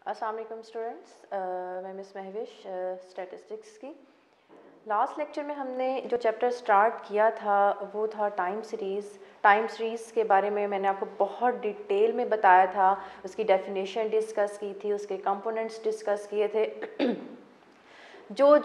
अस्सलाम वालेकुम स्टूडेंट्स, मैं मिस महविश स्टैटिस्टिक्स की। लास्ट लेक्चर में हमने जो चैप्टर स्टार्ट किया था वो था टाइम सीरीज़ के बारे में मैंने आपको बहुत डिटेल में बताया था, उसकी डेफिनेशन डिस्कस की थी, उसके कंपोनेंट्स डिस्कस किए थे। जो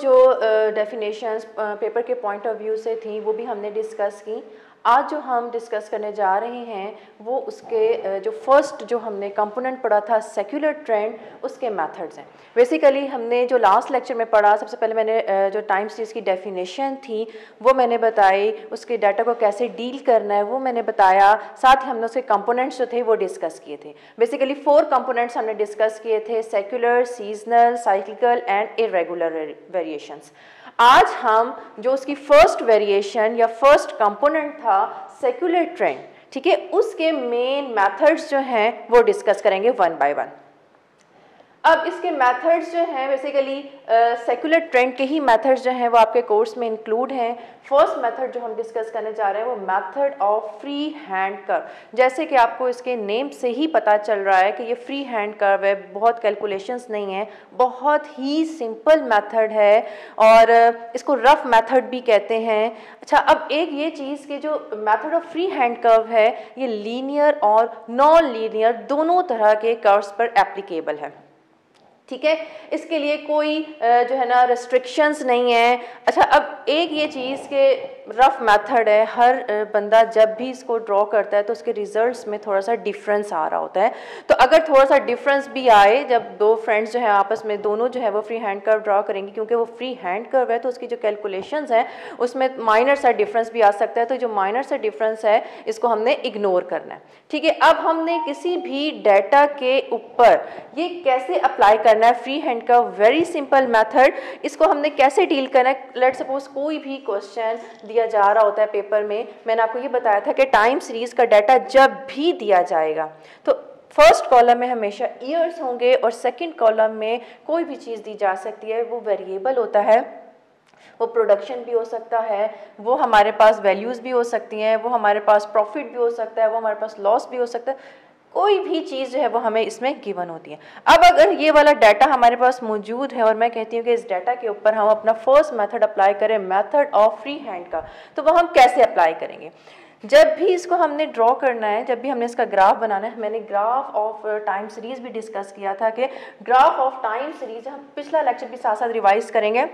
डेफिनेशंस पेपर के पॉइंट ऑफ व्यू से थी वो भी हमने डिस्कस की। आज जो हम डिस्कस करने जा रहे हैं वो उसके जो फर्स्ट जो हमने कंपोनेंट पढ़ा था सेक्युलर ट्रेंड, उसके मेथड्स हैं। बेसिकली हमने जो लास्ट लेक्चर में पढ़ा, सबसे पहले मैंने जो टाइम सीरीज़ की डेफिनेशन थी वो मैंने बताई, उसके डाटा को कैसे डील करना है वो मैंने बताया, साथ ही हमने उसके कंपोनेंट्स जो थे वो डिस्कस किए थे। बेसिकली 4 कंपोनेंट्स हमने डिस्कस किए थे: secular, seasonal, cyclical and irregular variations. आज हम जो उसकी फर्स्ट वेरिएशन या फर्स्ट कंपोनेंट था सेक्युलर ट्रेंड, ठीक है, उसके मेन मेथड्स जो हैं वो डिस्कस करेंगे वन बाय वन। अब इसके मेथड्स जो हैं बेसिकली सेक्युलर ट्रेंड के ही मेथड्स जो हैं वो आपके कोर्स में इंक्लूड हैं। फर्स्ट मेथड जो हम डिस्कस करने जा रहे हैं वो method of free hand curve. जैसे कि आपको इसके नेम से ही पता चल रहा है कि ये फ्री हैंड कर्व है, बहुत कैलकुलेशंस नहीं है, बहुत ही सिंपल मेथड है और इसको रफ मेथड भी कहते हैं। अच्छा, अब एक ये चीज़ कि जो method of free hand curve है ये लीनियर और नॉन लीनियर दोनों तरह के कर्व्स पर एप्लीकेबल है, ठीक है। इसके लिए कोई जो है ना रेस्ट्रिक्शंस नहीं है। अच्छा, अब एक ये चीज़ के रफ मेथड है, हर बंदा जब भी इसको ड्रॉ करता है तो उसके रिजल्ट्स में थोड़ा सा डिफरेंस आ रहा होता है। तो अगर थोड़ा सा डिफरेंस भी आए, जब दो फ्रेंड्स जो है आपस में दोनों जो है वो फ्री हैंड कर्व ड्रॉ करेंगे, क्योंकि वो फ्री हैंड कर्व है तो उसकी जो कैलकुलेशंस है उसमें माइनर सा डिफरेंस भी आ सकता है। तो जो माइनर सा डिफरेंस है इसको हमने इग्नोर करना है, ठीक है। अब हमने किसी भी डाटा के ऊपर ये कैसे अप्लाई करना है फ्री हैंड का वेरी सिंपल मेथड, इसको हमने कैसे डील करना है। लेट्स सपोज कोई भी क्वेश्चन दिया जा रहा होता है पेपर में, मैंने आपको ये बताया था कि टाइम सीरीज का डाटा जब भी दिया जाएगा तो फर्स्ट कॉलम में हमेशा ईयर्स होंगे और सेकंड कॉलम में कोई भी चीज़ दी जा सकती है, वो वेरिएबल होता है, वो प्रोडक्शन भी हो सकता है, वो हमारे पास वैल्यूज़ भी हो सकती हैं, वो हमारे पास प्रॉफिट भी हो सकता है, वो हमारे पास लॉस भी हो सकता है, कोई भी चीज़ जो है वो हमें इसमें गिवन होती है। अब अगर ये वाला डाटा हमारे पास मौजूद है और मैं कहती हूँ कि इस डाटा के ऊपर हम अपना फर्स्ट मेथड अप्लाई करें, मेथड ऑफ फ्री हैंड का, तो वो हम कैसे अप्लाई करेंगे। जब भी इसको हमने ड्रॉ करना है, जब भी हमने इसका ग्राफ बनाना है, मैंने ग्राफ ऑफ टाइम सीरीज भी डिस्कस किया था कि ग्राफ ऑफ टाइम सीरीज, हम पिछला लेक्चर भी साथ साथ रिवाइज करेंगे।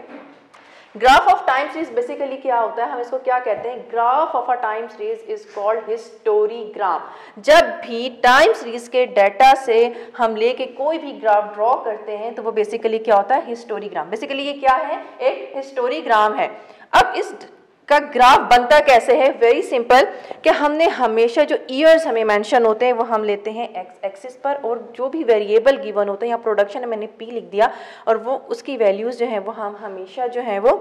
Graph of time series basically क्या होता है, हम इसको क्या कहते हैं, graph of a time series is called historigram. जब भी टाइम सीरीज के डाटा से हम लेके कोई भी ग्राफ ड्रॉ करते हैं तो वो बेसिकली क्या होता है, हिस्टोरीग्राम। बेसिकली ये क्या है, एक हिस्टोरीग्राम है। अब इस का ग्राफ बनता कैसे है, वेरी सिंपल, कि हमने हमेशा जो ईयर्स हमें मेंशन होते हैं वो हम लेते हैं एक्स एक्सिस पर, और जो भी वेरिएबल गिवन होते हैं, यहाँ प्रोडक्शन है मैंने पी लिख दिया, और वो उसकी वैल्यूज़ जो हैं वो हम हमेशा जो है वो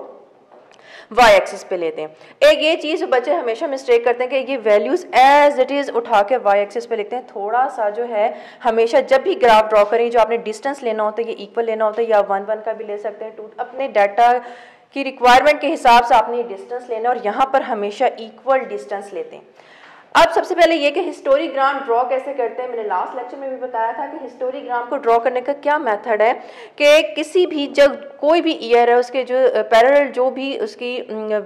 वाई एक्सिस पे लेते हैं। एक ये चीज़ बच्चे हमेशा मिस्टेक करते हैं कि ये वैल्यूज़ एज इट इज़ उठा के वाई एक्सिस पे लिखते हैं। थोड़ा सा जो है हमेशा जब भी ग्राफ ड्रॉ करें, जो आपने डिस्टेंस लेना होता है ये इक्वल लेना होता है, या 1 1 का भी ले सकते हैं, 2, अपने डाटा की रिक्वायरमेंट के हिसाब से आपने डिस्टेंस लेना, और यहाँ पर हमेशा इक्वल डिस्टेंस लेते हैं। अब सबसे पहले ये कि हिस्टोरीग्राम ड्रॉ कैसे करते हैं, मैंने लास्ट लेक्चर में भी बताया था कि हिस्टोरीग्राम को ड्रॉ करने का क्या मेथड है कि किसी भी जब कोई भी ईयर है उसके जो पैरेलल जो भी उसकी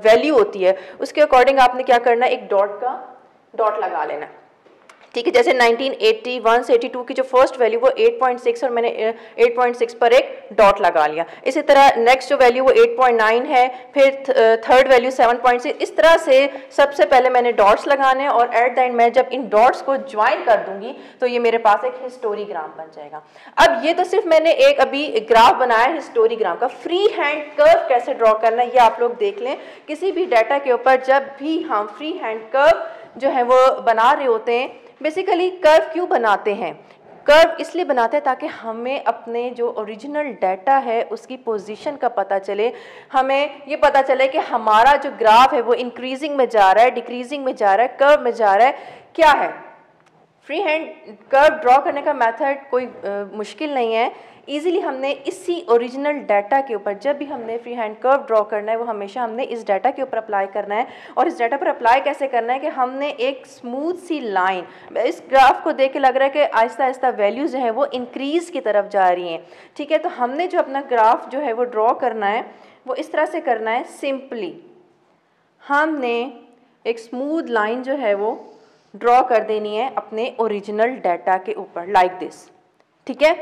वैल्यू होती है उसके अकॉर्डिंग आपने क्या करना है, एक डॉट लगा लेना, ठीक है। जैसे 1981 से 82 की जो फर्स्ट वैल्यू वो 8.6 और मैंने 8.6 पर एक डॉट लगा लिया। इसी तरह नेक्स्ट जो वैल्यू वो 8.9 है, फिर थर्ड वैल्यू 7.6, इस तरह से सबसे पहले मैंने डॉट्स लगाने और एट द एंड मैं जब इन डॉट्स को ज्वाइन कर दूंगी तो ये मेरे पास एक हिस्टोरीग्राम बन जाएगा। अब ये तो सिर्फ मैंने एक अभी ग्राफ बनाया है हिस्टोरीग्राम का। फ्री हैंड कर्व कैसे ड्रॉ करना है ये आप लोग देख लें। किसी भी डाटा के ऊपर जब भी हम फ्री हैंड कर्व जो है वो बना रहे होते हैं, बेसिकली कर्व क्यों बनाते हैं, कर्व इसलिए बनाते हैं ताकि हमें अपने जो ओरिजिनल डाटा है उसकी पोजीशन का पता चले, हमें ये पता चले कि हमारा जो ग्राफ है वो इंक्रीजिंग में जा रहा है, डिक्रीजिंग में जा रहा है, कर्व में जा रहा है, क्या है। फ्री हैंड कर्व ड्रॉ करने का मेथड कोई मुश्किल नहीं है। इजीली हमने इसी ओरिजिनल डाटा के ऊपर, जब भी हमने फ्री हैंड कर्व ड्रॉ करना है वो हमेशा हमने इस डाटा के ऊपर अप्लाई करना है। और इस डाटा पर अप्लाई कैसे करना है कि हमने एक स्मूथ सी लाइन, इस ग्राफ को देख के लग रहा है कि आहिस्ता आहिस्ता वैल्यूज़ जो हैं वो इंक्रीज़ की तरफ जा रही हैं, ठीक है। तो हमने जो अपना ग्राफ जो है वो ड्रॉ करना है वो इस तरह से करना है। सिंपली हमने एक स्मूथ लाइन जो है वो ड्रॉ कर देनी है अपने ओरिजिनल डाटा के ऊपर, लाइक दिस, ठीक है।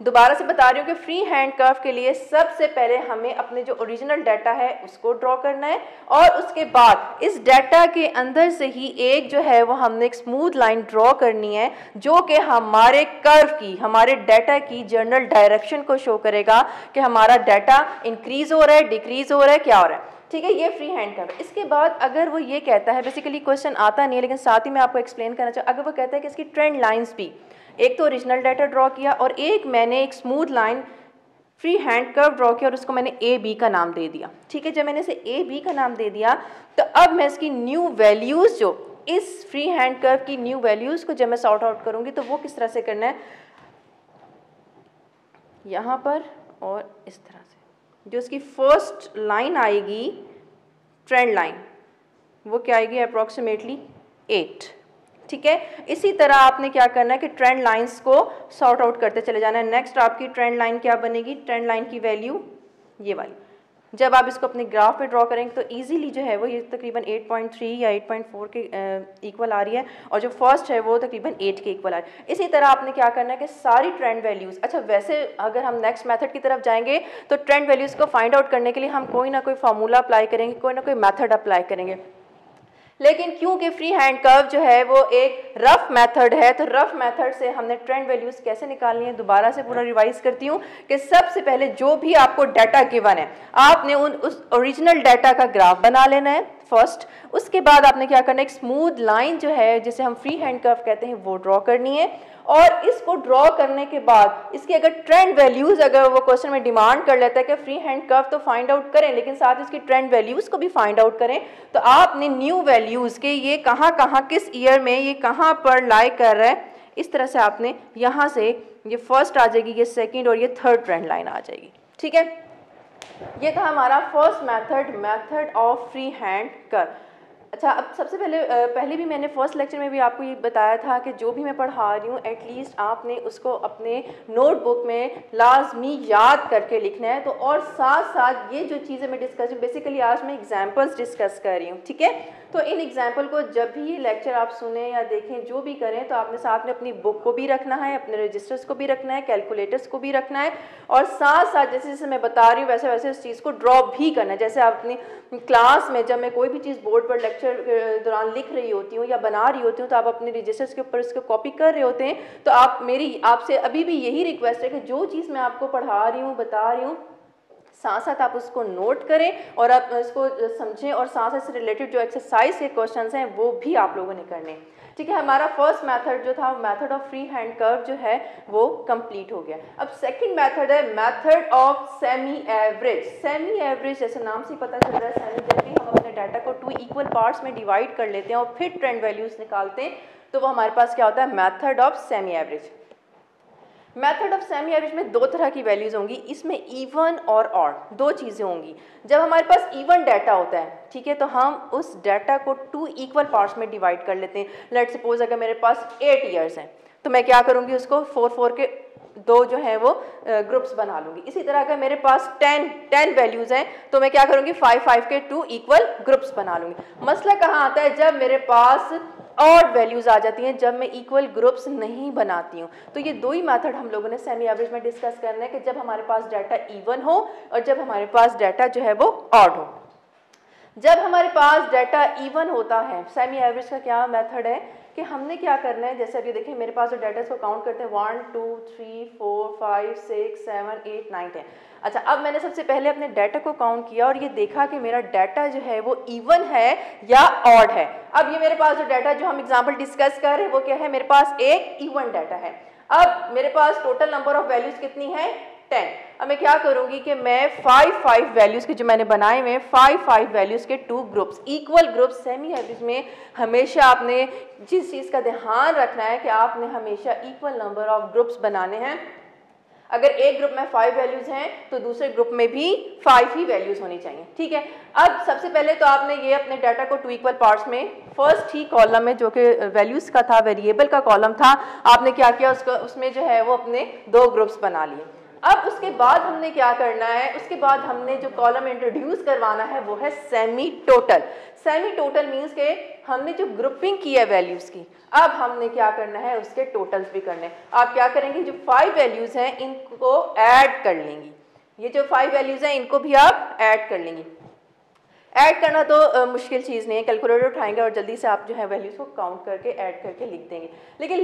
दोबारा से बता रही हूँ कि फ्री हैंड कर्व के लिए सबसे पहले हमें अपने जो ओरिजिनल डाटा है उसको ड्रॉ करना है, और उसके बाद इस डाटा के अंदर से ही एक जो है वो हमने एक स्मूथ लाइन ड्रॉ करनी है जो कि हमारे कर्व की, हमारे डाटा की जनरल डायरेक्शन को शो करेगा कि हमारा डाटा इंक्रीज हो रहा है, डिक्रीज हो रहा है, क्या हो रहा है, ठीक है। ये फ्री हैंड कर्व। इसके बाद अगर वो ये कहता है, बेसिकली क्वेश्चन आता नहीं है लेकिन साथ ही मैं आपको एक्सप्लेन करना चाहूँ, अगर वो कहता है कि इसकी ट्रेंड लाइंस भी, एक तो ओरिजिनल डाटा ड्रॉ किया और एक मैंने एक smooth line free hand curve draw किया और उसको मैंने ए बी का नाम दे दिया, ठीक है। जब मैंने इसे ए बी का नाम दे दिया तो अब मैं इसकी न्यू वैल्यूज़, जो इस फ्री हैंड कर्व की न्यू वैल्यूज़ को जब मैं सॉर्ट आउट करूँगी तो वो किस तरह से करना है, यहाँ पर और इस तरह से। जो इसकी फर्स्ट लाइन आएगी ट्रेंड लाइन, वो क्या आएगी, अप्रॉक्सीमेटली 8, ठीक है। इसी तरह आपने क्या करना है कि ट्रेंड लाइंस को सॉर्ट आउट करते चले जाना है। नेक्स्ट आपकी ट्रेंड लाइन क्या बनेगी, ट्रेंड लाइन की वैल्यू ये वाली। जब आप इसको अपने ग्राफ पे ड्रॉ करेंगे तो इजीली जो है वो ये तकरीबन 8.3 या 8.4 के इक्वल आ रही है, और जो फर्स्ट है वो तकरीबन 8 के इक्वल आ रही है। इसी तरह आपने क्या करना है कि सारी ट्रेंड वैल्यूज़, अच्छा वैसे अगर हम नेक्स्ट मेथड की तरफ जाएंगे तो ट्रेंड वैल्यूज़ को फाइंड आउट करने के लिए हम कोई ना कोई फार्मूला अप्लाई करेंगे, कोई ना कोई मेथड अप्लाई करेंगे, लेकिन क्योंकि फ्री हैंड कर्व जो है वो एक रफ मेथड है तो रफ मेथड से हमने ट्रेंड वैल्यूज़ कैसे निकालनी है, दोबारा से पूरा रिवाइज करती हूँ कि सबसे पहले जो भी आपको डाटा गिवन है आपने उस ओरिजिनल डाटा का ग्राफ बना लेना है फर्स्ट। उसके बाद आपने क्या करना है, एक स्मूथ लाइन जो है जिसे हम फ्री हैंड कर्व कहते हैं वो ड्रॉ करनी है, और इसको ड्रॉ करने के बाद इसकी अगर ट्रेंड वैल्यूज़, अगर वो क्वेश्चन में डिमांड कर लेता है कि फ्री हैंड कर्व तो फाइंड आउट करें लेकिन साथ इसकी ट्रेंड वैल्यूज़ को भी फाइंड आउट करें, तो आपने न्यू वैल्यूज़ के ये कहाँ किस ईयर में ये कहाँ पर लाई कर रहा है, इस तरह से आपने यहाँ से ये फर्स्ट आ जाएगी, ये सेकेंड और ये थर्ड ट्रेंड लाइन आ जाएगी, ठीक है। ये था हमारा first method of free hand curve. अच्छा, अब सबसे पहले भी मैंने फर्स्ट लेक्चर में भी आपको ये बताया था कि जो भी मैं पढ़ा रही हूँ एटलीस्ट आपने उसको अपने नोटबुक में लाजमी याद करके लिखना है। तो और साथ साथ ये जो चीज़ें मैं डिस्कस, बेसिकली आज मैं एग्जांपल्स डिस्कस कर रही हूँ, ठीक है। तो इन एग्जाम्पल को जब भी ये लेक्चर आप सुने या देखें, जो भी करें, तो आपने साथ में अपनी बुक को भी रखना है, अपने रजिस्टर्स को भी रखना है, कैलकुलेटर्स को भी रखना है, और साथ साथ जैसे जैसे मैं बता रही हूँ वैसे वैसे उस चीज़ को ड्रॉ भी करना है। जैसे आप अपनी क्लास में जब मैं कोई भी चीज़ बोर्ड पर लेक्चर के दौरान लिख रही होती हूँ या बना रही होती हूँ तो आप अपने रजिस्टर्स के ऊपर इसको कॉपी कर रहे होते हैं। तो आपसे अभी भी यही रिक्वेस्ट है कि जो चीज़ मैं आपको पढ़ा रही हूँ, बता रही हूँ, साथ साथ आप उसको नोट करें और आप इसको समझें, और साथ साथ से रिलेटेड जो एक्सरसाइज के क्वेश्चंस हैं वो भी आप लोगों ने करने, ठीक है। हमारा फर्स्ट मेथड जो था, method of free hand curve जो है वो कंप्लीट हो गया। अब सेकंड मेथड है method of semi average. Semi average जैसे नाम से पता चल रहा है, सेमी, जब भी हम अपने डाटा को 2 इक्वल पार्ट्स में डिवाइड कर लेते हैं और फिर ट्रेंड वैल्यूज निकालते हैं तो वो हमारे पास क्या होता है, method of semi average. Method of semi average में दो तरह की वैल्यूज होंगी, इसमें इवन और ऑड दो चीज़ें होंगी। जब हमारे पास इवन डाटा होता है, ठीक है, तो हम उस डाटा को 2 इक्वल पार्ट्स में डिवाइड कर लेते हैं। लेट्स सपोज अगर मेरे पास 8 ईयर्स हैं तो मैं क्या करूँगी, उसको 4 के दो जो है वो ग्रुप्स बना लूँगी। इसी तरह अगर मेरे पास 10 वैल्यूज़ हैं तो मैं क्या करूँगी, 5 के 2 इक्वल ग्रुप्स बना लूँगी। मसला कहाँ आता है, जब मेरे पास ऑड वैल्यूज़ आ जाती हैं, जब मैं इक्वल ग्रुप्स नहीं बनाती हूँ। तो ये दो ही मेथड हम लोगों ने सेमी एवरेज में डिस्कस करना है कि जब हमारे पास डाटा इवन हो और जब हमारे पास डाटा जो है वो ऑड हो। जब हमारे पास डाटा इवन होता है, सेमी एवरेज का क्या मेथड है कि हमने क्या करना है, जैसे अभी देखिए मेरे पास जो डाटा इसको काउंट करते हैं 1 2 3 4 5 6 7 8 9 10। अच्छा, अब मैंने सबसे पहले अपने डाटा को काउंट किया और ये देखा कि मेरा डाटा जो है वो इवन है या ऑड है। अब ये मेरे पास जो डाटा जो हम एग्जांपल डिस्कस कर रहे हैं वो क्या है, मेरे पास एक इवन डाटा है। अब मेरे पास टोटल नंबर ऑफ वैल्यूज कितनी है, 10। अब मैं क्या करूँगी कि मैं 5 वैल्यूज़ के जो मैंने बनाए हुए 5 वैल्यूज़ के 2 groups, equal groups semi average में हमेशा आपने जिस चीज़ का ध्यान रखना है कि आपने हमेशा इक्वल नंबर ऑफ ग्रुप्स बनाने हैं। अगर एक ग्रुप में 5 वैल्यूज़ हैं तो दूसरे ग्रुप में भी 5 ही वैल्यूज़ होनी चाहिए, ठीक है। अब सबसे पहले तो आपने ये अपने डाटा को 2 इक्वल पार्ट्स में, फर्स्ट ही कॉलम में जो कि वैल्यूज़ का था, वेरिएबल का कॉलम था, आपने क्या किया उसमें जो है वो अपने 2 ग्रुप्स बना लिए। अब उसके बाद हमने क्या करना है, उसके बाद हमने जो कॉलम इंट्रोड्यूस करवाना है वो है semi total. Semi total means के हमने जो ग्रुपिंग की है वैल्यूज़ की, अब हमने क्या करना है उसके टोटल्स भी करने हैं। आप क्या करेंगे, जो 5 वैल्यूज़ हैं इनको ऐड कर लेंगी, ये जो 5 वैल्यूज़ हैं इनको भी आप ऐड कर लेंगी। ऐड करना तो मुश्किल चीज़ नहीं है, कैलकुलेटर उठाएंगे और जल्दी से आप जो है वैल्यूज़ को काउंट करके ऐड करके लिख देंगे, लेकिन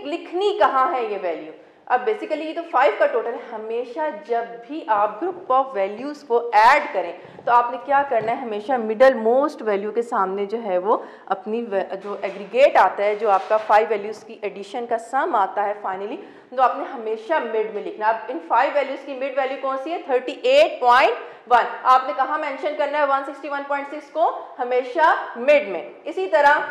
लिखनी कहाँ है ये वैल्यू। अब बेसिकली ये तो 5 का टोटल है। हमेशा जब भी आप ग्रुप ऑफ वैल्यूज़ को ऐड करें तो आपने क्या करना है, हमेशा मिडल मोस्ट वैल्यू के सामने जो है वो अपनी जो एग्रीगेट आता है, जो आपका 5 वैल्यूज़ की एडिशन का सम आता है फाइनली, तो आपने हमेशा मिड में लिखना। अब इन 5 वैल्यूज़ की मिड वैल्यू कौन सी है, 38.1। आपने कहाँ मेंशन करना है 161.6 को, हमेशा मिड में। इसी तरह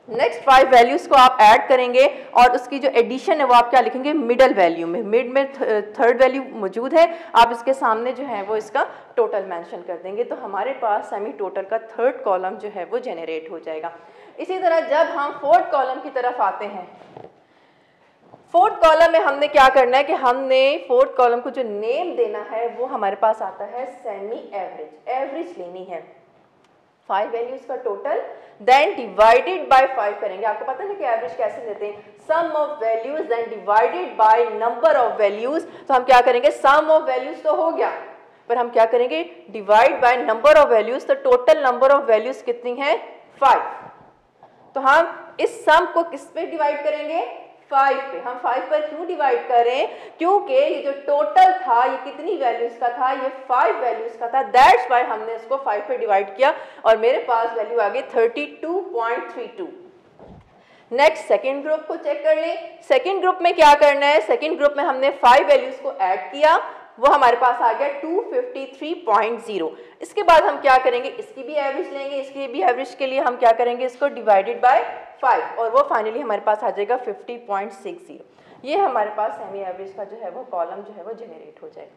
नेक्स्ट 5 वैल्यूज़ को आप ऐड करेंगे और उसकी जो एडिशन है वो आप क्या लिखेंगे, मिडल वैल्यू में। मिड में थर्ड वैल्यू मौजूद है, आप इसके सामने जो है वो इसका टोटल मेंशन कर देंगे, तो हमारे पास सेमी टोटल का थर्ड कॉलम जो है वो जनरेट हो जाएगा। इसी तरह जब हम फोर्थ कॉलम की तरफ आते हैं, फोर्थ कॉलम में हमने क्या करना है कि हमने फोर्थ कॉलम को जो नेम देना है वो हमारे पास आता है सेमी एवरेज। एवरेज लेनी है 5 वैल्यूज का टोटल, देन डिवाइडेड बाय 5 करेंगे। आपको पता है कि एवरेज कैसे लेते हैं, sum of values then divided by number of values. तो हम क्या करेंगे, सम ऑफ वैल्यूज तो हो गया, पर हम क्या करेंगे, divide by number of values. तो टोटल नंबर ऑफ वैल्यूज कितनी है, 5। तो हम इस सम को किस पे डिवाइड करेंगे, 5 पे। हम 5 पर क्यों डिवाइड करें, क्योंकि ये जो टोटल था ये कितनी वैल्यूज का था, ये 5 वैल्यूज का था, दैट्स व्हाई हमने इसको 5 पे डिवाइड किया और मेरे पास वैल्यू आ गई 32.32। नेक्स्ट सेकंड ग्रुप को चेक कर लें। सेकंड ग्रुप में क्या करना है, सेकंड ग्रुप में हमने 5 वैल्यूज को ऐड किया, वो हमारे पास आ गया 253.0। इसके बाद हम क्या करेंगे, इसकी भी एवरेज लेंगे, इसकी भी एवरेज के लिए हम क्या करेंगे, इसको डिवाइडेड बाय 5 और वो फाइनली हमारे पास आ जाएगा 50.60। ये हमारे पास सेमी एवरेज का जो है वो कॉलम जो है वो जनरेट हो जाएगा।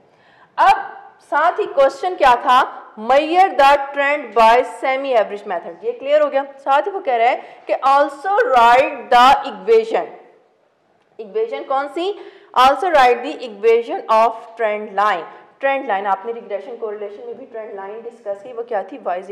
अब साथ ही क्वेश्चन क्या था, measure the trend by semi average method, ये क्लियर हो गया। साथ ही वो कह रहा है कि also write the equation, equation कौन सी, also write the equation of trend line. Trend line आपने रिग्रेशन कोरिलेशन में भी ट्रेंड लाइन डिस्कस की, वो क्या थी, y =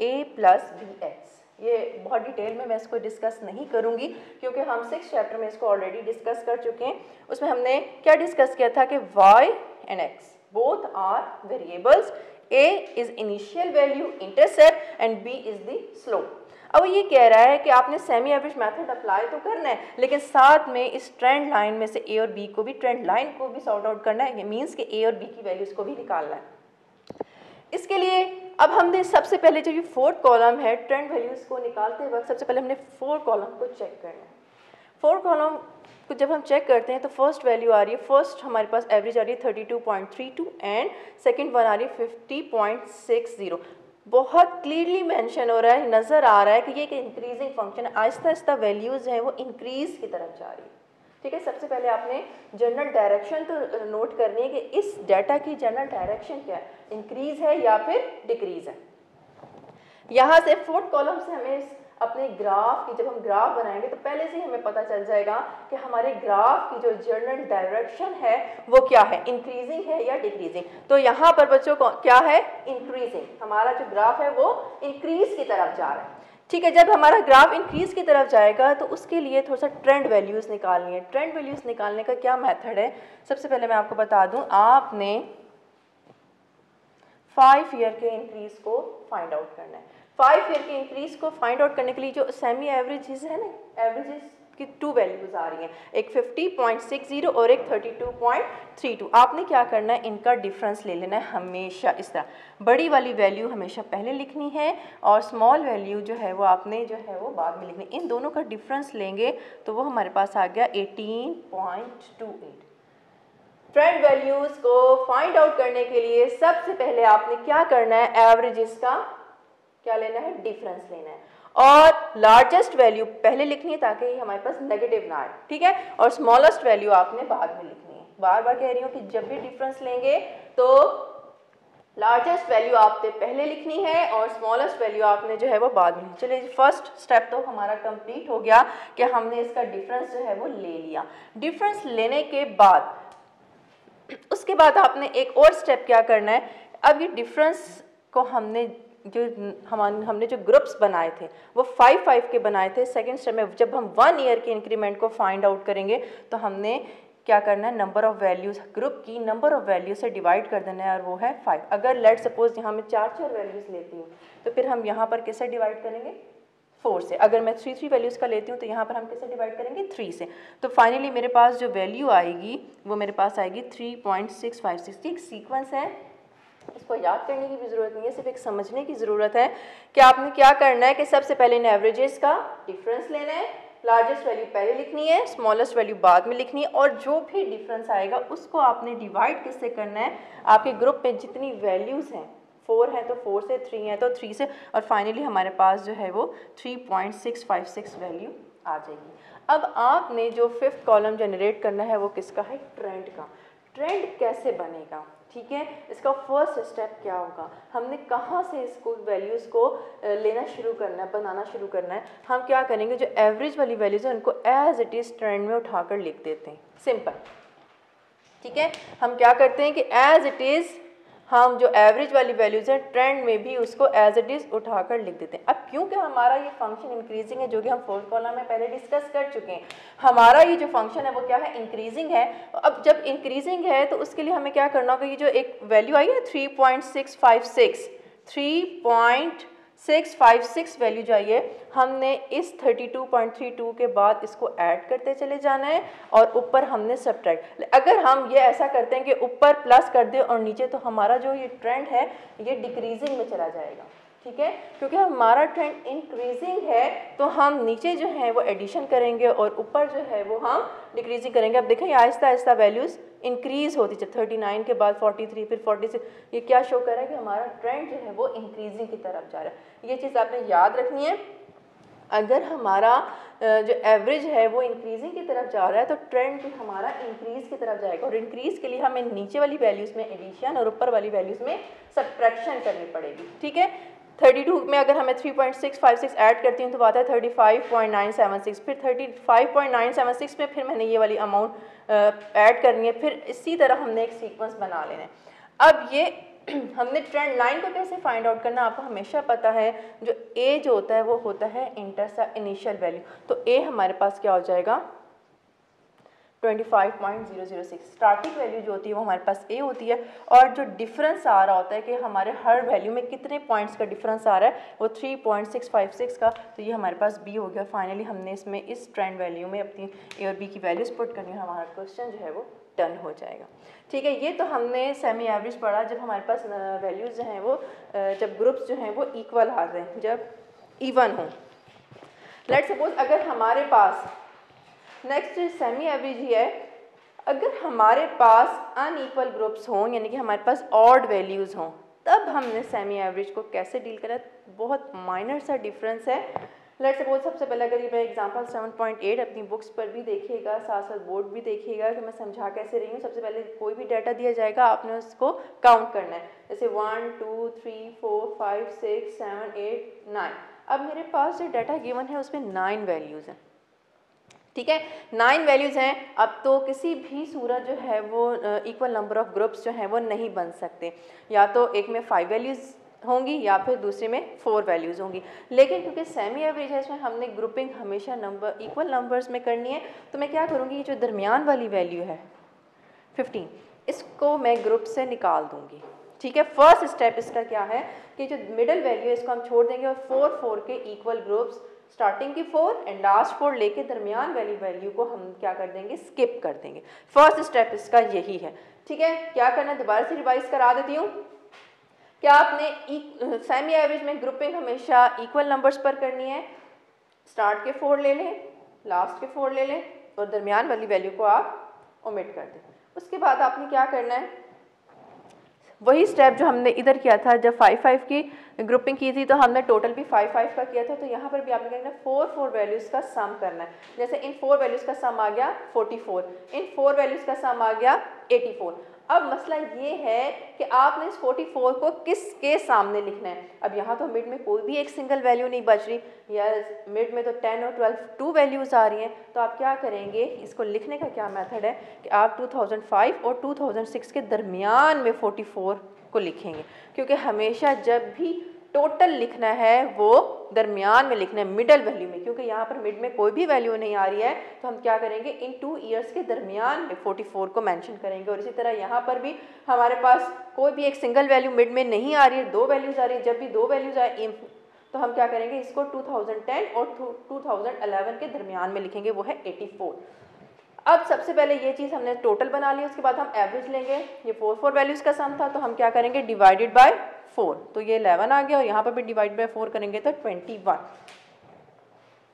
a + bx। ये बहुत डिटेल में मैं इसको डिस्कस नहीं करूंगी क्योंकि हम 6th चैप्टर में इसको ऑलरेडी डिस्कस कर चुके हैं। उसमें हमने क्या डिस्कस किया था कि y and x both are variables, a is initial value intercept and b is the slope। अब ये कह रहा है कि आपने सेमी एवरेज मेथड अप्लाई तो करना है, लेकिन साथ में इस ट्रेंड लाइन में से ए और बी को भी, ट्रेंड लाइन को भी सॉर्ट आउट करना है, मींस कि ए और बी की वैल्यूज को भी निकालना है। इसके लिए अब हमने सबसे पहले जो ये फोर्थ कॉलम है, ट्रेंड वैल्यूज को निकालते वक्त सबसे पहले हमने फोर्थ कॉलम को चेक करना है। फोर्थ कॉलम को जब हम चेक करते हैं तो फर्स्ट वैल्यू आ रही है, फर्स्ट हमारे पास एवरेज आ रही है 32.32 एंड सेकंड वन आ रही है 50.60। बहुत क्लियरली मेंशन हो रहा है, नज़र आ रहा है कि ये एक इंक्रीजिंग फंक्शन है, आहिस्ता आहिस्ता वैल्यूज़ हैं वो इंक्रीज़ की तरफ जा रही है। ठीक है, सबसे पहले आपने जनरल डायरेक्शन तो नोट करनी है कि इस डाटा की जनरल डायरेक्शन क्या है, इंक्रीज़ है या फिर डिक्रीज़ है। यहाँ से फोर्थ कॉलम से हमें अपने ग्राफ की, जब हम ग्राफ बनाएंगे तो पहले से ही हमें पता चल जाएगा कि हमारे ग्राफ की जो जनरल डायरेक्शन है वो क्या है, इंक्रीजिंग है या डिक्रीजिंग। तो यहाँ पर बच्चों को क्या है, इंक्रीजिंग, हमारा जो ग्राफ है वो इंक्रीज की तरफ जा रहा है। ठीक है, जब हमारा ग्राफ इंक्रीज की तरफ जाएगा तो उसके लिए थोड़ा सा ट्रेंड वैल्यूज़ निकालनी है। ट्रेंड वैल्यूज़ निकालने का क्या मेथड है, सबसे पहले मैं आपको बता दूँ, आपने 5 ईयर के इंक्रीज को फाइंड आउट करना है। 5 ईयर के इंक्रीज को फाइंड आउट करने के लिए जो सेमी एवरेजेस है ना, एवरेजेस की 2 वैल्यूज आ रही हैं, एक 50.60 और एक 32.32। आपने क्या करना है, इनका डिफरेंस ले लेना है हमेशा इस तरह, बड़ी वाली वैल्यू हमेशा पहले लिखनी है और स्मॉल वैल्यू जो है वो आपने जो है वो बाद में लिखनी है। इन दोनों का डिफरेंस लेंगे तो वो हमारे पास आ गया 18.28। ट्रेंड वैल्यूज़ को फाइंड आउट करने के लिए सबसे पहले आपने क्या करना है, एवरेजेस का क्या लेना है, डिफरेंस लेना है, और लार्जेस्ट वैल्यू पहले लिखनी है ताकि हमारे पास नेगेटिव ना आए, ठीक है, और स्मॉलेस्ट वैल्यू आपने बाद में लिखनी है। बार बार कह रही हूँ कि जब भी डिफरेंस लेंगे तो लार्जेस्ट वैल्यू आपने पहले लिखनी है और स्मॉलेस्ट वैल्यू आपने जो है वो बाद में। चलिए फर्स्ट स्टेप तो हमारा कंप्लीट हो गया कि हमने इसका डिफरेंस जो है वो ले लिया। डिफरेंस लेने के बाद उसके बाद आपने एक और स्टेप क्या करना है, अब ये डिफरेंस को हमने जो ग्रुप्स बनाए थे वो 5-5 के बनाए थे। सेकेंड स्टेप में जब हम 1 ईयर के इंक्रीमेंट को फाइंड आउट करेंगे तो हमने क्या करना है, नंबर ऑफ वैल्यूज ग्रुप की नंबर ऑफ वैल्यू से डिवाइड कर देना है और वो है 5। अगर लेट सपोज यहाँ मैं 4 वैल्यूज लेती हूँ तो फिर हम यहाँ पर किससे डिवाइड करेंगे, 4 से। अगर मैं 3 वैल्यूज़ का लेती हूँ तो यहाँ पर हम किससे डिवाइड करेंगे, 3 से। तो फाइनली मेरे पास जो वैल्यू आएगी वो मेरे पास आएगी 3.656। एक सीक्वेंस है, इसको याद करने की भी ज़रूरत नहीं है, सिर्फ एक समझने की ज़रूरत है कि आपने क्या करना है कि सबसे पहले इन एवरेजेस का डिफरेंस लेना है, लार्जेस्ट वैल्यू पहले लिखनी है, स्मॉलेस्ट वैल्यू बाद में लिखनी है, और जो भी डिफरेंस आएगा उसको आपने डिवाइड किससे करना है, आपके ग्रुप में जितनी वैल्यूज़ हैं, 4 है तो 4 से, 3 है तो 3 से, और फाइनली हमारे पास जो है वो 3.656 वैल्यू आ जाएगी। अब आपने जो 5th कॉलम जनरेट करना है वो किसका है, ट्रेंड का। ट्रेंड कैसे बनेगा, ठीक है, इसका फर्स्ट स्टेप क्या होगा, हमने कहाँ से इसको वैल्यूज़ को लेना शुरू करना है, बनाना शुरू करना है। हम क्या करेंगे, जो एवरेज वाली वैल्यूज़ है उनको एज इट इज़ ट्रेंड में उठाकर लिख देते हैं, सिंपल, ठीक है। हम क्या करते हैं कि एज इट इज़ हम जो एवरेज वाली वैल्यूज़ हैं ट्रेंड में भी उसको एज इट इज़ उठाकर लिख देते हैं। अब क्योंकि हमारा ये फंक्शन इंक्रीजिंग है, जो कि हम 4th कॉलम में पहले डिस्कस कर चुके हैं, हमारा ये जो फंक्शन है वो क्या है, इंक्रीजिंग है। अब जब इंक्रीजिंग है तो उसके लिए हमें क्या करना होगा, ये जो एक वैल्यू आई है 3.656 वैल्यू चाहिए, हमने इस 32.32 के बाद इसको ऐड करते चले जाना है और ऊपर हमने सब्ट्रैक्ट। अगर हम ये ऐसा करते हैं कि ऊपर प्लस कर दें और नीचे, तो हमारा जो ये ट्रेंड है ये डिक्रीजिंग में चला जाएगा, ठीक है। क्योंकि हमारा ट्रेंड इंक्रीजिंग है तो हम नीचे जो है वो एडिशन करेंगे और ऊपर जो है वो हम डिक्रीजिंग करेंगे। अब देखें आहिस्ता आहिस्ता वैल्यूज़ इंक्रीज़ होती है, 39 के बाद 43, फिर 46। ये क्या शो कर रहा है कि हमारा ट्रेंड जो है वो इंक्रीजिंग की तरफ जा रहा है। ये चीज़ आपने याद रखनी है। अगर हमारा जो एवरेज है वो इंक्रीजिंग की तरफ जा रहा है तो ट्रेंड भी हमारा इंक्रीज़ की तरफ जाएगा, और इंक्रीज़ के लिए हमें नीचे वाली वैल्यूज़ में एडिशन और ऊपर वाली वैल्यूज़ में सब्ट्रैक्शन करनी पड़ेगी, ठीक है। 32 में अगर हमें 3.656 ऐड करती हूँ तो आता है 35.976, फिर 35.976 में फिर मैंने ये वाली अमाउंट ऐड करनी है, फिर इसी तरह हमने एक सीक्वेंस बना लेना है। अब ये हमने ट्रेंड लाइन को कैसे फाइंड आउट करना, आपको हमेशा पता है, जो ए जो होता है वो होता है इंटरसेप्ट इनिशियल वैल्यू, तो ए हमारे पास क्या हो जाएगा 25.006। स्टार्टिंग वैल्यू जो होती है वो हमारे पास ए होती है, और जो डिफरेंस आ रहा होता है कि हमारे हर वैल्यू में कितने पॉइंट्स का डिफरेंस आ रहा है वो 3.656 का, तो ये हमारे पास बी हो गया। फाइनली हमने इसमें इस ट्रेंड वैल्यू में अपनी ए और बी की वैल्यूज पुट करनी है, हमारा क्वेश्चन जो है वो डन हो जाएगा, ठीक है। ये तो हमने सेमी एवरेज पढ़ा, जब हमारे पास वैल्यूज़ जो हैं वो जब ग्रुप्स जो हैं वो इक्वल आ जाएं, जब इवन हों। लेट्स सपोज अगर हमारे पास नेक्स्ट सेमी एवरेज ही है, अगर हमारे पास अनइक्वल ग्रुप्स हों, यानी कि हमारे पास ऑड वैल्यूज़ हों, तब हमने सेमी एवरेज को कैसे डील करा, बहुत माइनर सा डिफरेंस है। लेट्स सपोज सबसे पहले अगर मैं एग्जांपल 7.8 अपनी बुक्स पर भी देखिएगा, साथ साथ बोर्ड भी देखिएगा कि मैं समझा कैसे रही हूँ। सबसे पहले कोई भी डाटा दिया जाएगा, आपने उसको काउंट करना है, जैसे 1 2 3 4 5 6 7 8 9। अब मेरे पास जो डाटा गिवन है उसमें 9 वैल्यूज़ हैं, ठीक है, 9 वैल्यूज़ हैं। अब तो किसी भी सूरत जो है वो इक्वल नंबर ऑफ ग्रुप्स जो हैं वो नहीं बन सकते, या तो एक में 5 वैल्यूज़ होंगी या फिर दूसरे में 4 वैल्यूज़ होंगी। लेकिन क्योंकि सेमी एवरेज है, इसमें हमने ग्रुपिंग हमेशा इक्वल नंबर्स में करनी है, तो मैं क्या करूँगी, ये जो दरमियान वाली वैल्यू है 15, इसको मैं ग्रुप से निकाल दूँगी, ठीक है। फर्स्ट स्टेप इसका क्या है कि जो मिडल वैल्यू है इसको हम छोड़ देंगे और 4 के इक्वल ग्रुप्स, स्टार्टिंग की 4 एंड लास्ट 4 लेके दरमियान वाली वैल्यू को हम क्या कर देंगे, स्किप कर देंगे। फर्स्ट स्टेप इसका यही है, ठीक है। क्या करना है, दोबारा से रिवाइज करा देती हूँ। क्या आपने सेमी एवरेज में ग्रुपिंग हमेशा इक्वल नंबर्स पर करनी है, स्टार्ट के 4 ले लें, लास्ट के 4 ले लें और दरमियान वाली वैल्यू को आप ओमिट कर दें। उसके बाद आपने क्या करना है, वही स्टेप जो हमने इधर किया था, जब 5-5 की ग्रुपिंग की थी तो हमने टोटल भी 5-5 का किया था, तो यहाँ पर भी आपने करना है 4 वैल्यूज़ का सम करना है। जैसे इन 4 वैल्यूज़ का सम आ गया 44, इन 4 वैल्यूज़ का सम आ गया 84। अब मसला ये है कि आपने इस 44 को किसके सामने लिखना है। अब यहाँ तो मिड में कोई भी एक सिंगल वैल्यू नहीं बच रही, या मिड में तो 10 और 12 2 वैल्यूज़ आ रही हैं, तो आप क्या करेंगे, इसको लिखने का क्या मेथड है कि आप 2005 और 2006 के दरमियान में 44 को लिखेंगे, क्योंकि हमेशा जब भी टोटल लिखना है वो दरमियान में लिखना है, मिडल वैल्यू में, क्योंकि यहाँ पर मिड में कोई भी वैल्यू नहीं आ रही है, तो हम क्या करेंगे, इन 2 ईयर्स के दरमियान में 44 को मेंशन करेंगे। और इसी तरह यहाँ पर भी हमारे पास कोई भी एक सिंगल वैल्यू मिड में नहीं आ रही है, 2 वैल्यूज़ आ रही है, जब भी 2 वैल्यूज़ आए तो हम क्या करेंगे, इसको 2010 और 2011 के दरमियान में लिखेंगे, वो है 84। अब सबसे पहले ये चीज़ हमने टोटल बना ली, उसके बाद हम एवरेज लेंगे। ये 4 वैल्यूज़ का सम था, तो हम क्या करेंगे, डिवाइडेड बाय 4, तो ये 11 आ गया, और यहाँ पर भी डिवाइड बाय 4 करेंगे तो 21।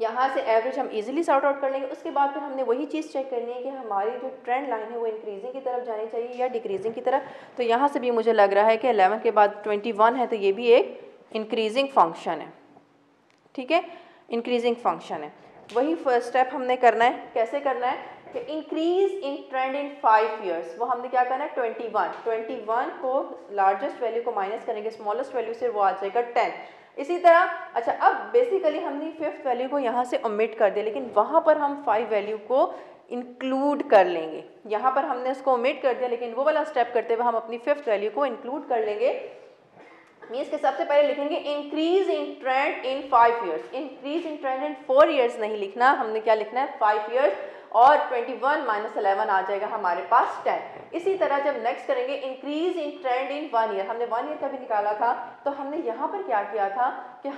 यहाँ से एवरेज हम इजीली सॉर्ट आउट कर लेंगे। उसके बाद फिर हमने वही चीज़ चेक करनी है कि हमारी जो ट्रेंड लाइन है वो इंक्रीजिंग की तरफ जानी चाहिए या डिक्रीजिंग की तरफ। तो यहाँ से भी मुझे लग रहा है कि 11 के बाद 21 है, तो ये भी एक इंक्रीजिंग फंक्शन है, ठीक है, इंक्रीजिंग फंक्शन है। वही फर्स्ट स्टेप हमने करना है। कैसे करना है कि increase in trend in 5 years, वो हमने क्या करना है, 21 को लार्जेस्ट वैल्यू को माइनस करेंगे स्मॉलेस्ट वैल्यू से, वो आ जाएगा 10। इसी तरह अच्छा, अब बेसिकली हमने 5th वैल्यू को यहाँ से ओमिट कर दिया, लेकिन वहाँ पर हम 5 वैल्यू को इंक्लूड कर लेंगे। यहाँ पर हमने उसको ओमिट कर दिया, लेकिन वो वाला स्टेप करते हुए हम अपनी 5th वैल्यू को इंक्लूड कर लेंगे। मीन्स के सबसे पहले लिखेंगे increase in trend in 5 years, increase in trend in 4 years नहीं लिखना, हमने क्या लिखना है, 5 ईयर्स, और 21 माइनस 11 आ जाएगा हमारे पास 10। इसी तरह जब नेक्स्ट करेंगे increase in trend in 1 year, हमने 1 ईयर का भी निकाला था, तो हमने यहाँ पर क्या किया था कि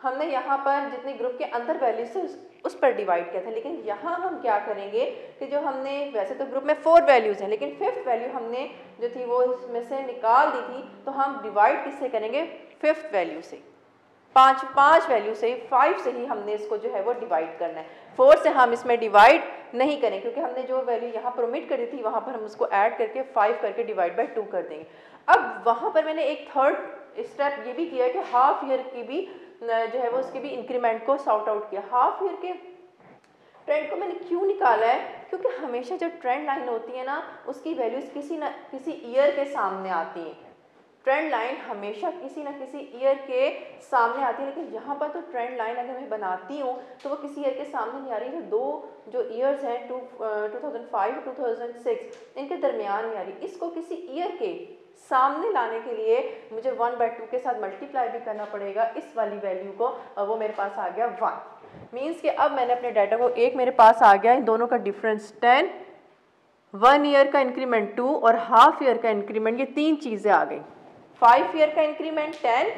हमने यहाँ पर जितने ग्रुप के अंदर वैल्यूज थे उस पर डिवाइड किया था, लेकिन यहाँ हम क्या करेंगे कि जो हमने, वैसे तो ग्रुप में 4 वैल्यूज़ हैं, लेकिन 5th वैल्यू हमने जो थी वो इसमें से निकाल दी थी, तो हम डिवाइड किससे करेंगे, 5th वैल्यू से, 5 वैल्यू से, 5 से ही हमने इसको जो है वो डिवाइड करना है। 4 से हम इसमें डिवाइड नहीं करें, क्योंकि हमने जो वैल्यू यहाँ पर ओमिट करी थी वहाँ पर हम उसको ऐड करके 5 करके डिवाइड बाय 2 कर देंगे। अब वहाँ पर मैंने एक थर्ड स्टेप ये भी किया है कि हाफ ईयर की भी जो है वो उसके भी इंक्रीमेंट को सॉर्ट आउट किया। हाफ ईयर के ट्रेंड को मैंने क्यों निकाला है, क्योंकि हमेशा जब ट्रेंड लाइन होती है ना, उसकी वैल्यूज़ किसी न किसी ईयर के सामने आती हैं। ट्रेंड लाइन हमेशा किसी न किसी ईयर के सामने आती है, लेकिन यहाँ पर तो ट्रेंड लाइन अगर मैं बनाती हूँ तो वो किसी ईयर के सामने नहीं आ रही, तो 2 जो ईयर्स हैं 2005 2006 इनके दरमियान में आ रही। इसको किसी ईयर के सामने लाने के लिए मुझे 1/2 के साथ मल्टीप्लाई भी करना पड़ेगा इस वाली वैल्यू को, वो मेरे पास आ गया 1। मीन्स कि अब मैंने अपने डाटा को, एक मेरे पास आ गया इन दोनों का डिफरेंस 10, 1 ईयर का इंक्रीमेंट 2 और हाफ ईयर का इंक्रीमेंट, ये 3 चीज़ें आ गई। 5 ईयर का इंक्रीमेंट 10,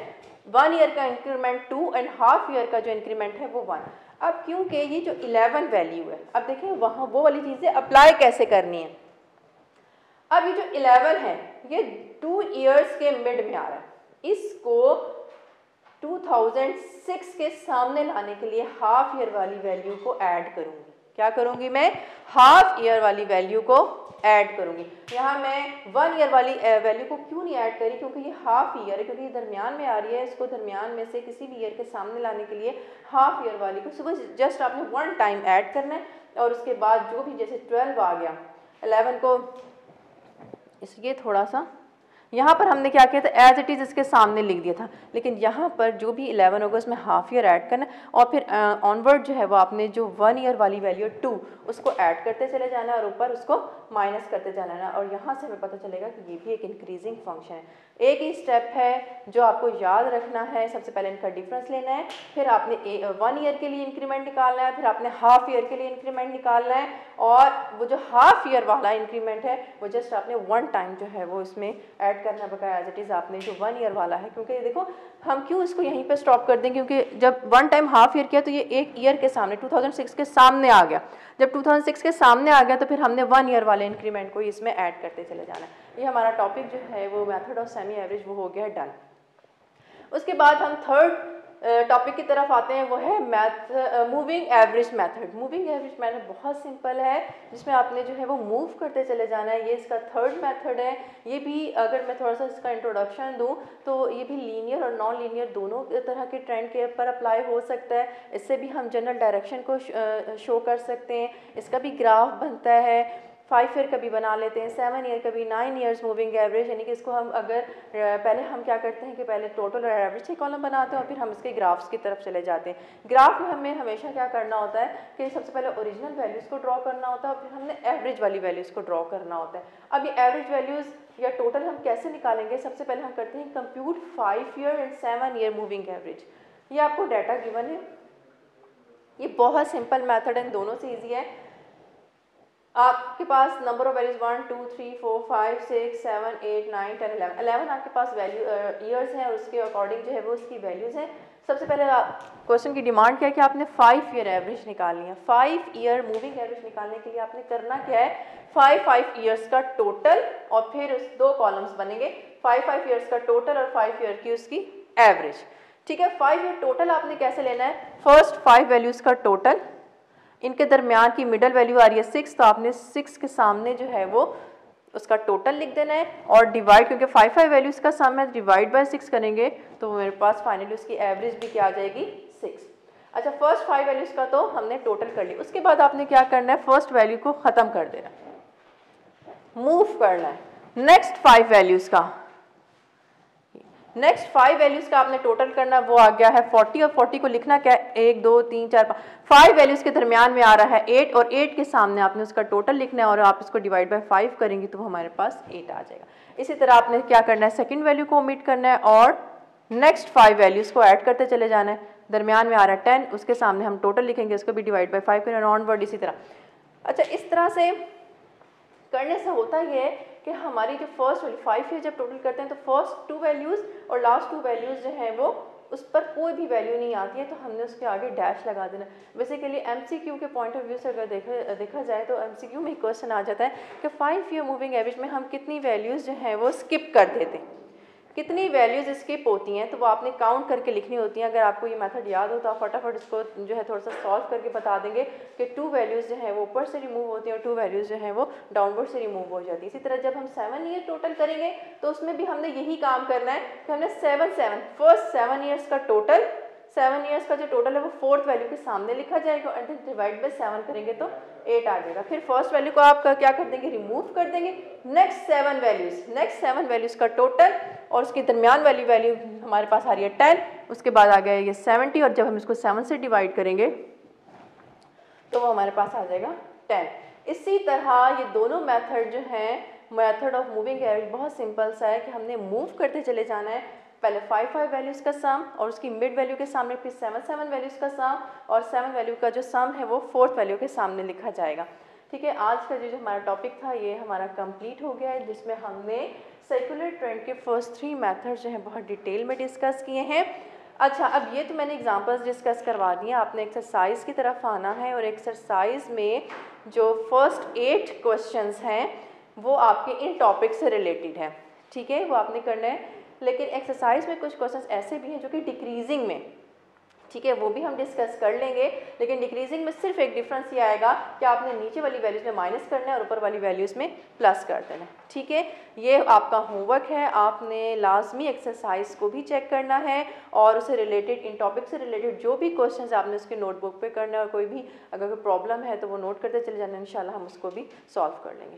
1 ईयर का इंक्रीमेंट 2 एंड हाफ ईयर का जो इंक्रीमेंट है वो 1। अब क्योंकि ये जो 11 वैल्यू है, अब देखें वहाँ वो वाली चीज़ें अप्लाई कैसे करनी है। अब ये जो 11 है ये 2 ईयर्स के मिड में आ रहा है, इसको 2006 के सामने लाने के लिए हाफ ईयर वाली वैल्यू को ऐड करूँगी। क्या करूँगी मैं, हाफ ईयर वाली वैल्यू को ऐड करूँगी। यहाँ मैं 1 ईयर वाली वैल्यू को क्यों नहीं ऐड करी, क्योंकि ये हाफ ईयर है, क्योंकि ये दरमियान में आ रही है, इसको दरमियान में से किसी भी ईयर के सामने लाने के लिए हाफ ईयर वाली को सुबह जस्ट आपने 1 टाइम ऐड करना है, और उसके बाद जो भी, जैसे 12 आ गया, 11 को इसलिए थोड़ा सा यहाँ पर हमने क्या किया था, एज इट इज़ इसके सामने लिख दिया था, लेकिन यहाँ पर जो भी 11 होगा उसमें हाफ ईयर ऐड करना, और फिर ऑनवर्ड जो है वो आपने जो 1 ईयर वाली वैल्यू 2 उसको ऐड करते चले जाना और ऊपर उसको माइनस करते जाना है, और यहाँ से हमें पता चलेगा कि ये भी एक इंक्रीजिंग फंक्शन है। एक ही स्टेप है जो आपको याद रखना है, सबसे पहले इनका डिफरेंस लेना है, फिर आपने 1 ईयर के लिए इंक्रीमेंट निकालना है, फिर आपने हाफ ईयर के लिए इंक्रीमेंट निकालना है, और वो जो हाफ ईयर वाला इंक्रीमेंट है वो जस्ट आपने 1 टाइम जो है वो इसमें ऐड करना बकाया एज इट इज़ आपने जो 1 ईयर वाला है। क्योंकि देखो हम क्यों इसको यहीं पे स्टॉप कर दें, क्योंकि जब 1 टाइम हाफ ईयर किया तो ये एक ईयर के सामने 2006 के सामने आ गया, जब 2006 के सामने आ गया तो फिर हमने 1 ईयर वाले इंक्रीमेंट को इसमें ऐड करते चले जाना है। ये हमारा टॉपिक जो है वो मेथड ऑफ सेमी एवरेज वो हो गया डन। उसके बाद हम थर्ड टॉपिक की तरफ आते हैं, वो है moving average method. Moving average method बहुत सिंपल है, जिसमें आपने जो है वो मूव करते चले जाना है। ये इसका थर्ड मेथड है। ये भी अगर मैं थोड़ा सा इसका इंट्रोडक्शन दूं तो ये भी लीनियर और नॉन लीनियर दोनों तरह के ट्रेंड के ऊपर अप्लाई हो सकता है। इससे भी हम जनरल डायरेक्शन को शो कर सकते हैं। इसका भी ग्राफ बनता है। 5 ईयर कभी बना लेते हैं, 7 ईयर कभी, 9 ईयर्स मूविंग एवरेज, यानी कि इसको हम अगर पहले हम क्या करते हैं कि पहले टोटल और एवरेज के कॉलम बनाते हैं और फिर हम इसके ग्राफ्स की तरफ चले जाते हैं। ग्राफ में हमें हमेशा क्या करना होता है कि सबसे पहले ओरिजिनल वैल्यूज़ को ड्रॉ करना होता है और फिर हमने एवरेज वाली वैल्यूज़ को ड्रॉ करना होता है। अब ये एवरेज वैल्यूज़ या टोटल हम कैसे निकालेंगे? सबसे पहले हम करते हैं compute 5 year and 7 year moving average. ये आपको डाटा गिवन है। ये बहुत सिंपल मैथड है, इन दोनों से ईजी है। आपके पास नंबर ऑफ वैल्यूज 1 2 3 4 5 6 7 8 9 10 11 11 आपके पास वैल्यू ईयर्स हैं और उसके अकॉर्डिंग जो है वो उसकी वैल्यूज़ हैं। सबसे पहले क्वेश्चन की डिमांड क्या है कि आपने 5 ईयर एवरेज निकालनी है। 5 ईयर मूविंग एवरेज निकालने के लिए आपने करना क्या है, 5 ईयर्स का टोटल और फिर उस 2 कॉलम्स बनेंगे, 5 ईयर्स का टोटल और 5 ईयर की उसकी एवरेज। ठीक है, 5 ईयर टोटल आपने कैसे लेना है? फर्स्ट 5 वैल्यूज़ का टोटल, इनके दरमियान की मिडल वैल्यू आ रही है 6, तो आपने 6 के सामने जो है वो उसका टोटल लिख देना है और डिवाइड, क्योंकि 5 वैल्यूज़ का सम है, डिवाइड बाय 6 करेंगे तो मेरे पास फाइनली उसकी एवरेज भी क्या आ जाएगी, 6। अच्छा, फर्स्ट 5 वैल्यूज़ का तो हमने टोटल कर लिया। उसके बाद आपने क्या करना है, फर्स्ट वैल्यू को ख़त्म कर देना, मूव करना है नेक्स्ट 5 वैल्यूज़ का। नेक्स्ट 5 वैल्यूज़ का आपने टोटल करना, वो आ गया है 40 और 40 को लिखना क्या है, 1 2 3 4 5 वैल्यूज़ के दरमियान में आ रहा है 8 और 8 के सामने आपने उसका टोटल लिखना है और आप इसको डिवाइड बाय 5 करेंगे तो हमारे पास 8 आ जाएगा। इसी तरह आपने क्या करना है, सेकंड वैल्यू को ओमिट करना है और नेक्स्ट 5 वैल्यूज़ को ऐड करते चले जाना है। दरमियान में आ रहा है 10, उसके सामने हम टोटल लिखेंगे, उसको भी डिवाइड बाय 5 करें, ऑनवर्ड इसी तरह। अच्छा, इस तरह से करने से होता ये है कि हमारी जो फर्स्ट वैल्यू 5 ईयर जब टोटल करते हैं तो फर्स्ट 2 वैल्यूज़ और लास्ट 2 वैल्यूज़ जो हैं वो उस पर कोई भी वैल्यू नहीं आती है तो हमने उसके आगे डैश लगा देना। बेसिकली एमसीक्यू के पॉइंट ऑफ व्यू से अगर देखा जाए तो एमसीक्यू में एक क्वेश्चन आ जाता है कि 5 ईयर मूविंग एवरेज में हम कितनी वैल्यूज़ जो हैं वो स्किप कर देते हैं, कितनी वैल्यूज़ स्किप होती हैं, तो वो आपने काउंट करके लिखनी होती हैं। अगर आपको ये मेथड याद हो तो आप फटाफट इसको जो है थोड़ा सा सॉल्व करके बता देंगे कि 2 वैल्यूज़ जो है वो ऊपर से रिमूव होती हैं और 2 वैल्यूज़ जो है वो डाउनवर्ड से रिमूव हो जाती है। इसी तरह जब हम 7 ईयर टोटल करेंगे तो उसमें भी हमने यही काम करना है कि हमने 7 फर्स्ट 7 ईयर्स का टोटल, 7 ईयर्स का जो टोटल है वो फोर्थ वैल्यू के सामने लिखा जाएगा और डिवाइड बाय 7 करेंगे तो 8 आ जाएगा। फिर फर्स्ट वैल्यू को आप क्या कर देंगे, रिमूव कर देंगे। नेक्स्ट 7 वैल्यूज़ का टोटल और उसकी दरमियान वाली वैल्यू हमारे पास आ रही है 10, उसके बाद आ गया ये 70 और जब हम इसको 7 से डिवाइड करेंगे तो वो हमारे पास आ जाएगा 10। इसी तरह ये दोनों मेथड जो हैं, मेथड ऑफ मूविंग एवरेज बहुत सिंपल सा है कि हमने मूव करते चले जाना है। पहले 5 वैल्यूज़ का सम और उसकी मिड वैल्यू के सामने फिर 7 वैल्यूज़ का सम और 7 वैल्यू का जो सम है वो फोर्थ वैल्यू के सामने लिखा जाएगा। ठीक है, आज का जो हमारा टॉपिक था ये हमारा कंप्लीट हो गया है, जिसमें हमने सर्कुलर ट्रेंड के फर्स्ट 3 मेथड्स जो हैं बहुत डिटेल में डिस्कस किए हैं। अच्छा, अब ये तो मैंने एग्जांपल्स डिस्कस करवा दिए, आपने एक्सरसाइज की तरफ आना है और एक्सरसाइज में जो फर्स्ट 8 क्वेश्चंस हैं वो आपके इन टॉपिक से रिलेटेड है। ठीक है, वो आपने करना है, लेकिन एक्सरसाइज में कुछ क्वेश्चंस ऐसे भी हैं जो कि डिक्रीजिंग में, ठीक है, वो भी हम डिस्कस कर लेंगे। लेकिन डिक्रीजिंग में सिर्फ एक डिफरेंस ये आएगा कि आपने नीचे वाली वैल्यूज़ में माइनस करना है और ऊपर वाली वैल्यूज़ में प्लस कर देना है। ठीक है, ये आपका होमवर्क है, आपने लाजमी एक्सरसाइज को भी चेक करना है और उससे रिलेटेड, इन टॉपिक से रिलेटेड जो भी क्वेश्चंस आपने उसके नोटबुक पे करना है और कोई भी अगर कोई प्रॉब्लम है तो वो नोट करते चले जाना, इंशाल्लाह हम उसको भी सॉल्व कर लेंगे।